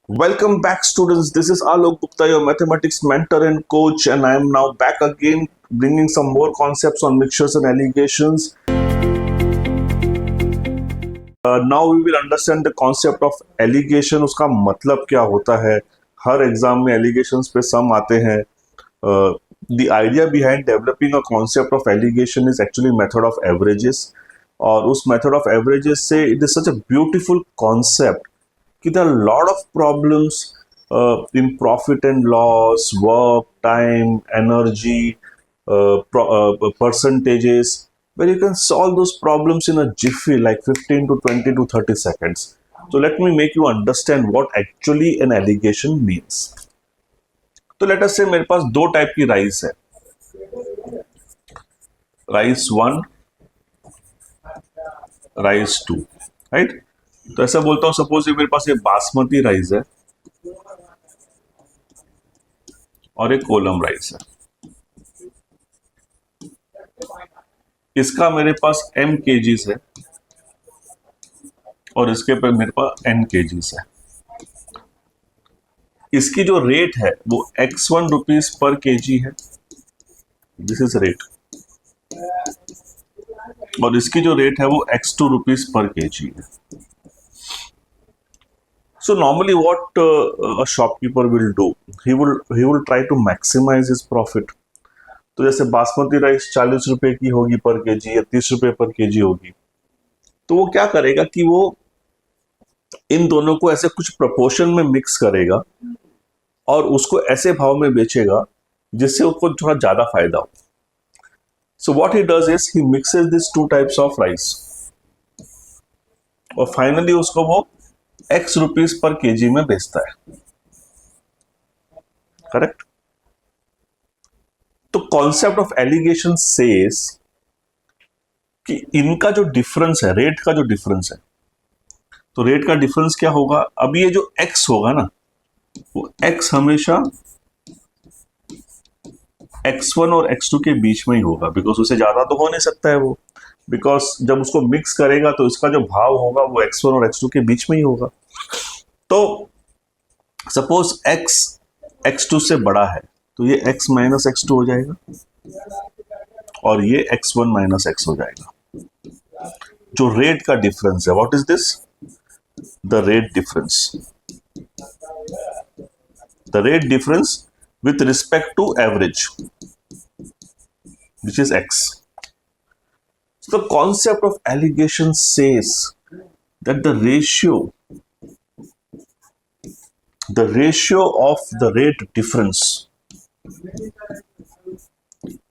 Welcome back, students. This is Alok Gupta, your mathematics mentor and coach, and I am now back again bringing some more concepts on mixtures and allegations. Now we will understand the concept of allegation. उसका मतलब क्या होता है? हर exam में allegations पे सम आते हैं. The idea behind developing a concept of allegation is actually method of averages. और उस method of averages से it is such a beautiful concept कि there are a lot of problems in profit and loss, work, time, energy, percentages, where you can solve those problems in a jiffy, like 15 to 20 to 30 seconds. So let me make you understand what actually an allegation means. तो let us say मेरे पास दो type की rice है, rice 1, rice 2, right. तो ऐसा बोलता हूं, suppose ये मेरे पास ये बासमती राइस है और एक कोलम राइस है. इसका मेरे पास m kgs है और इसके पे मेरे पास n kgs है. इसकी जो रेट है वो x1 रुपीज पर kg है, दिस इज रेट, और इसकी जो रेट है वो x2 रुपीज पर kg है. So normally what a shopkeeper will do, he will try to maximize his profit. तो जैसे बासमती राइस 40 रुपए की होगी पर केजी या 30 रुपए पर केजी होगी, तो वो क्या करेगा कि वो इन दोनों को ऐसे कुछ प्रपोर्शन में मिक्स करेगा और उसको ऐसे भाव में बेचेगा जिससे उसको थोड़ा ज्यादा फायदा हो. So what he does is he mixes this two types of rice और फाइनली उसको वो x रुपीज पर केजी में बेचता है, करेक्ट. तो कॉन्सेप्ट ऑफ एलिगेशन सेज कि इनका जो डिफरेंस है, रेट का जो डिफरेंस है, तो रेट का डिफरेंस क्या होगा? अब ये जो x होगा ना, वो x हमेशा x1 और x2 के बीच में ही होगा, बिकॉज उसे ज्यादा तो हो नहीं सकता है वो, बिकॉज जब उसको मिक्स करेगा तो इसका जो भाव होगा वो x1 और x2 के बीच में ही होगा. तो सपोज x x2 से बड़ा है तो ये x माइनस x2 हो जाएगा और ये x1 माइनस x हो जाएगा. जो रेट का डिफरेंस है, what is this? The rate difference. The rate difference with respect to average, which is x. So the concept of allegation says that the ratio of the rate difference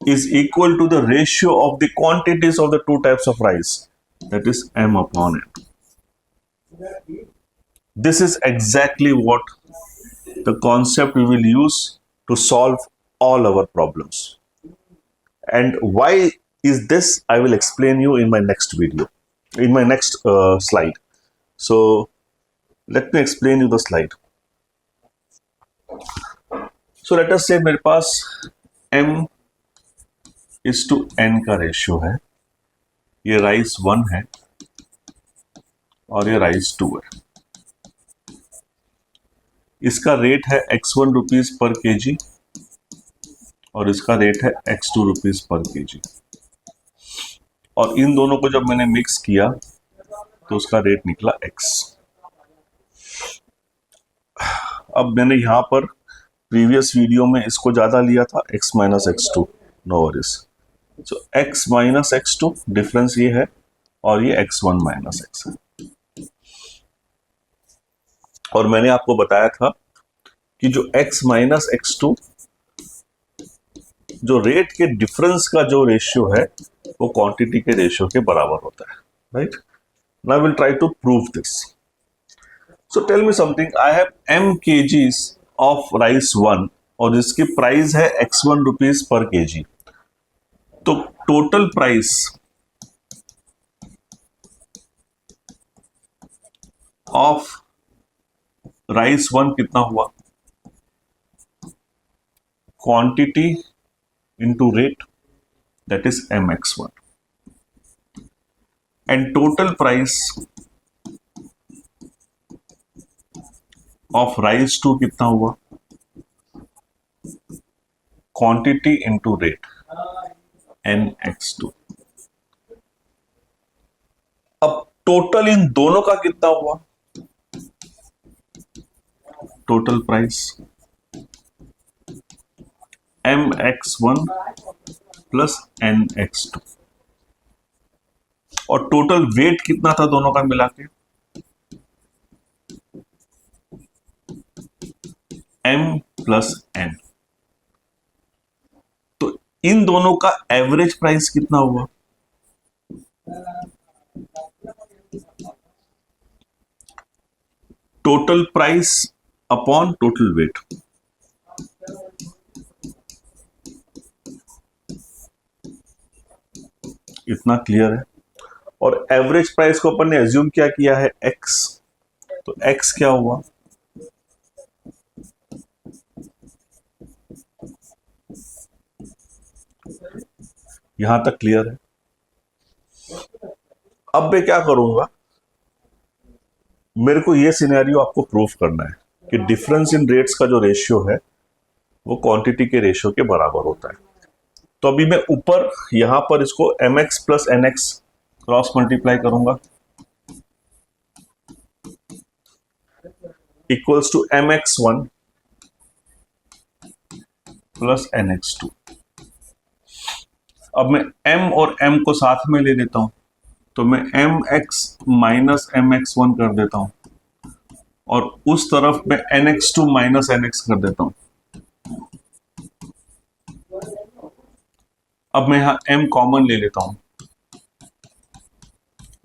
is equal to the ratio of the quantities of the two types of rice, that is m upon n. This is exactly what the concept we will use to solve all our problems. And why is this? I will explain you in my next video, in my next slide. So let me explain you the slide. So let us say मेरे पास m is to n का ratio है, ये rice 1 है और ये rice 2 है. इसका rate है x1 रुपीज पर केजी और इसका रेट है x2 रुपीज पर केजी, और इन दोनों को जब मैंने मिक्स किया तो उसका रेट निकला x. अब मैंने यहां पर प्रीवियस वीडियो में इसको ज्यादा लिया था, x minus x2, no worries. So x minus x2 difference ये है और ये x1 माइनस x है. और मैंने आपको बताया था कि जो x माइनस x2, जो रेट के डिफरेंस का जो रेशियो है वो क्वांटिटी के रेशियो के बराबर होता है, right. Now I will try to prove this. So tell me something, I have m kgs of rice 1 और इसकी प्राइस है x1 रुपीज पर केजी. तो टोटल प्राइस ऑफ राइस 1 कितना हुआ? Quantity into rate, that is mx1, and total price of rice to कितना हुआ, quantity into rate, nx2। अब total इन दोनों का कितना हुआ, total price mx1 plus nx2, और टोटल वेट कितना था दोनों का मिला के, m प्लस n। तो इन दोनों का एवरेज प्राइस कितना हुआ, total price upon total weight. इतना क्लियर है। और एवरेज प्राइस को अपन ने एज्यूम क्या किया है, x। तो x क्या हुआ, यहां तक क्लियर है। अब मैं क्या करूंगा, मेरे को ये सिनेरियो आपको प्रूफ करना है कि डिफरेंस इन रेट्स का जो रेशियो है वो क्वांटिटी के रेशियो के बराबर होता है। तो अभी मैं ऊपर यहां पर इसको mx plus nx cross multiply करूंगा, equals to mx1 plus nx2। अब मैं m और m को साथ में ले लेता हूं, तो मैं mx माइनस mx1 कर देता हूं, और उस तरफ मैं nx2 माइनस nx कर देता हूं। अब मैं यहां m कॉमन ले लेता हूं,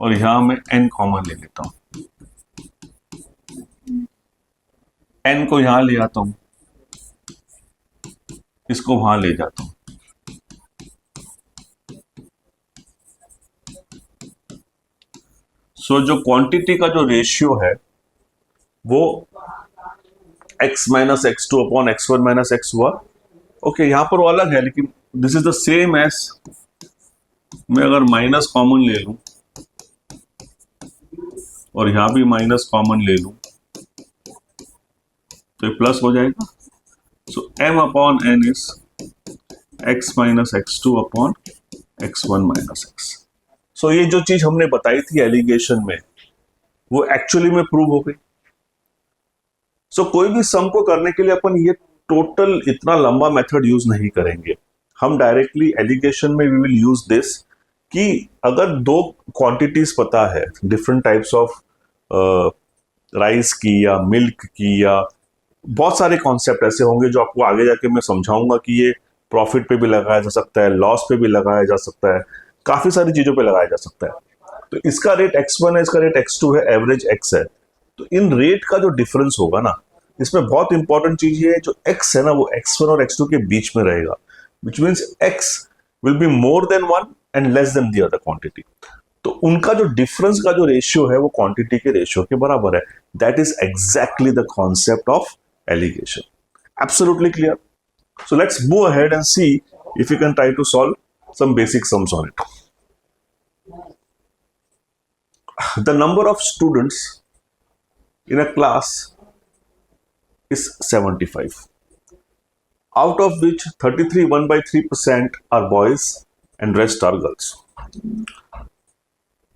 और यहां मैं n कॉमन ले लेता हूं। n को यहां ले आता हूं, इसको वहां ले जाता हूं। सो जो क्वांटिटी का जो रेशियो है वो x minus x2 upon x1 minus x हुआ। ओके, यहां पर वो अलग है, लेकिन this is the same as, मैं अगर माइनस कॉमन ले लूं और यहां भी माइनस कॉमन ले लूं तो ये प्लस हो जाएगा। सो m upon n is x minus x2 upon x1 minus x। सो ये जो चीज हमने बताई थी एलिगेशन में वो एक्चुअली में प्रूव हो गई। सो कोई भी सम को करने के लिए अपन ये टोटल इतना लंबा मेथड यूज नहीं करेंगे। हम डायरेक्टली एलिगेशन में वी विल यूज दिस कि अगर दो क्वांटिटीज पता है डिफरेंट टाइप्स ऑफ राइस की या मिल्क की, या बहुत सारे कॉन्सेप्ट ऐसे होंगे जो आपको आगे जाके मैं समझाऊंगा कि ये प्रॉफिट पे भी लगाया जा सकता है, लॉस पे भी लगाया जा सकता है, काफी सारी चीजों पे लगाया जा सकता है। तो इसका रेट x1 है, इसका रेट x2 है, एवरेज x है। तो इन रेट का जो डिफरेंस होगा ना, इसमें बहुत इंपॉर्टेंट चीज ये है, जो x है ना वो x1 और x2 के बीच में रहेगा, which means x will be more than one and less than the other quantity. तो उनका जो डिफरेंस का जो रेशियो है वो क्वांटिटी के रेशियो के बराबर है। That is exactly the concept of alligation. Absolutely clear? So let's move ahead and see if you can try to solve some basic sums on it. The number of students in a class is 75, out of which 33 1/3% are boys and rest are girls.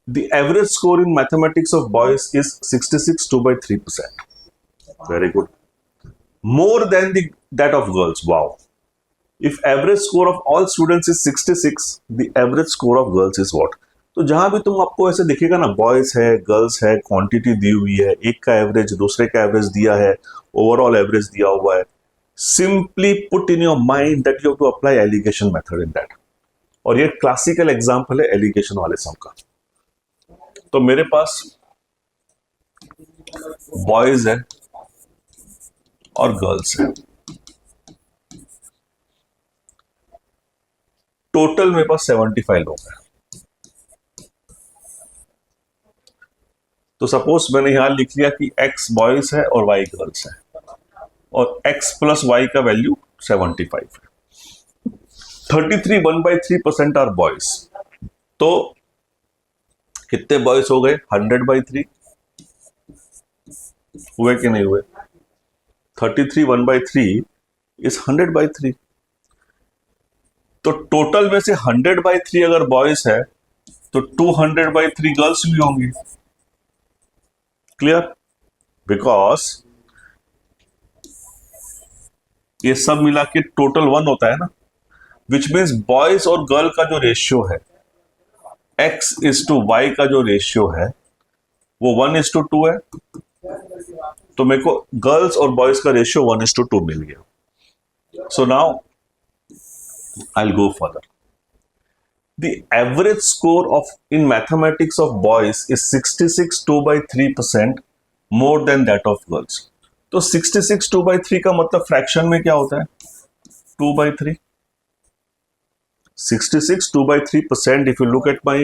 The average score in mathematics of boys is 66 2/3%. Very good. More than that of girls. Wow. If average score of all students is 66, the average score of girls is what? तो जहां भी तुम आपको ऐसे दिखेगा ना, boys है, girls है, क्वांटिटी दी हुई है, एक का एवरेज दूसरे का एवरेज दिया है, ओवरऑल एवरेज दिया हुआ है, simply put in your mind that you have to apply alligation method in that. और ये क्लासिकल एग्जांपल है एलिगेशन वाले सम का। तो मेरे पास बॉयज है और गर्ल्स है, टोटल मेरे पास 75 लोग हैं। तो सपोज मैंने यहां लिख लिया कि x बॉयज है और y गर्ल्स है, और x प्लस y का वैल्यू 75 है। 33 1/3% आर बॉयज। तो कितने बॉयज हो गए? 100/3 हुए कि नहीं हुए? 33 1/3 इज 100/3। तो टोटल में से 100/3 अगर बॉयज है तो 200/3 गर्ल्स भी होंगी। क्लियर? बिकॉज ये सब मिला के टोटल 1 होता है ना, विच मीन्स बॉयज और गर्ल का जो रेशियो है, x:y का जो रेशियो है वो 1:2 है। तो मेरे को गर्ल्स और बॉयज का रेशियो 1:2 मिल गया। So now I go further. The average score of in mathematics of boys is 66 2/3% more than that of girls. तो 66 2/3 का मतलब फ्रैक्शन में क्या होता है? 2/3। 66 2/3%. If you look at my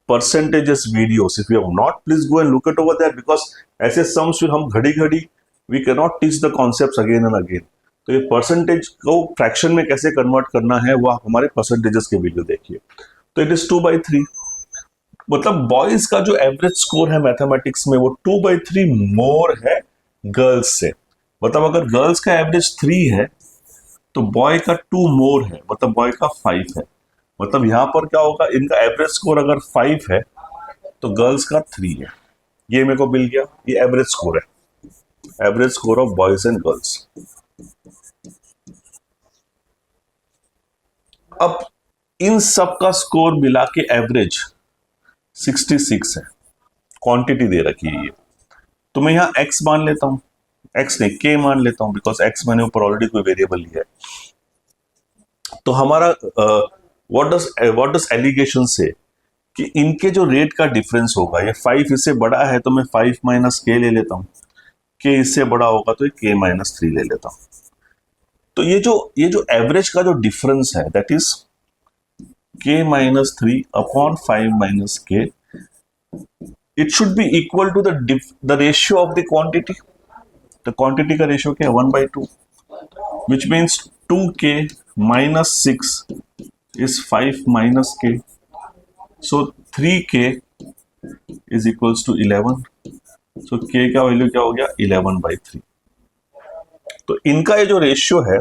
percentages videos, if you have not, please go and look it over there, because ऐसे sums फिर हम घड़ी घड़ी we cannot teach the concepts again and again. तो ये परसेंटेज को फ्रैक्शन में कैसे कन्वर्ट करना है वो आप हमारे परसेंटेजेस के वीडियो देखिए। तो इट इज 2/3। मतलब बॉयज का जो एवरेज स्कोर है मैथमेटिक्स में वो 2/3 मोर है गर्ल्स से। मतलब अगर गर्ल्स का एवरेज 3 है तो बॉय का 2 मोर है, मतलब बॉय का 5 है। मतलब यहां पर क्या होगा, इनका एवरेज स्कोर अगर 5 है तो गर्ल्स का 3 है। ये मेरे को मिल गया, ये एवरेज स्कोर है, average score of boys and girls. अब इन सब का स्कोर मिला के एवरेज 66 है। क्वांटिटी दे रखी है ये, तो मैं यहां x मान लेता हूं, x नहीं k मान लेता हूं, बिकॉज x मैंने ऊपर ऑलरेडी कोई वेरिएबल लिया है। तो हमारा व्हाट डज एलिगेशन से कि इनके जो रेट का डिफरेंस होगा, ये 5 इससे बड़ा है तो मैं 5 - k ले लेता हूं, k इससे बड़ा होगा तो k - 3 ले लेता हूं। तो ये जो एवरेज का जो डिफरेंस है that is k - 3 upon 5 - k, it should be equal to the ratio of the quantity. The quantity का रेशियो क्या है? 1/2, which means 2k - 6 is 5 - k. So 3k is equals to 11. So k का value क्या हो गया? 11/3. तो इनका ये जो रेशियो है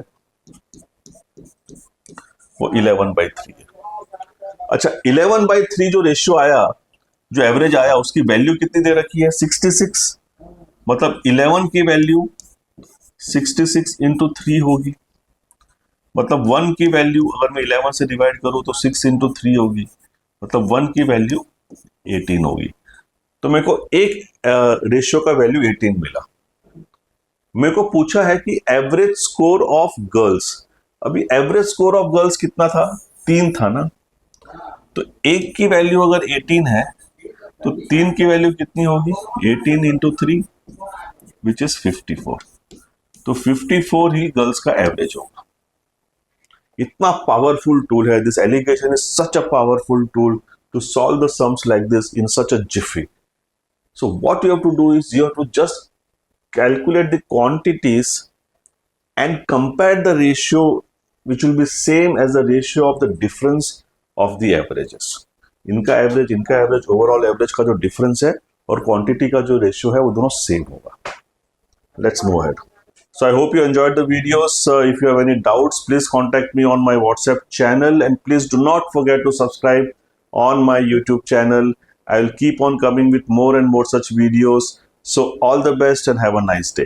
वो 11/3 है। अच्छा, 11/3 जो रेशियो आया, जो एवरेज आया, उसकी वैल्यू कितनी दे रखी है? 66। मतलब 11 की वैल्यू 66 × 3 होगी। मतलब 1 की वैल्यू अगर मैं 11 से डिवाइड करूं तो 6 × 3 होगी, मतलब 1 की वैल्यू 18 होगी। तो मेरे को एक रेशियो का वैल्यू 18 मिला। मेरे को पूछा है कि एवरेज स्कोर ऑफ गर्ल्स। अभी एवरेज स्कोर ऑफ गर्ल्स कितना था? 3 था ना। तो एक की वैल्यू अगर 18 है तो 3 की वैल्यू कितनी होगी? 18 × 3 विच इज 54। तो 54 ही गर्ल्स का एवरेज होगा। इतना पावरफुल टूल है this alligation, is such a powerful tool to solve the sums like this in such a jiffy. So what you have to do is you have to just calculate the quantities and compare the ratio, which will be same as the ratio of the difference of the averages. इनका average overall average का जो difference है और quantity का जो ratio है वो दोनों सेम होगा। Let's move ahead. So I hope you enjoyed the videos. If you have any doubts, please contact me on my WhatsApp channel, and please do not forget to subscribe on my YouTube channel. I will keep on coming with more and more such videos. So all the best and have a nice day.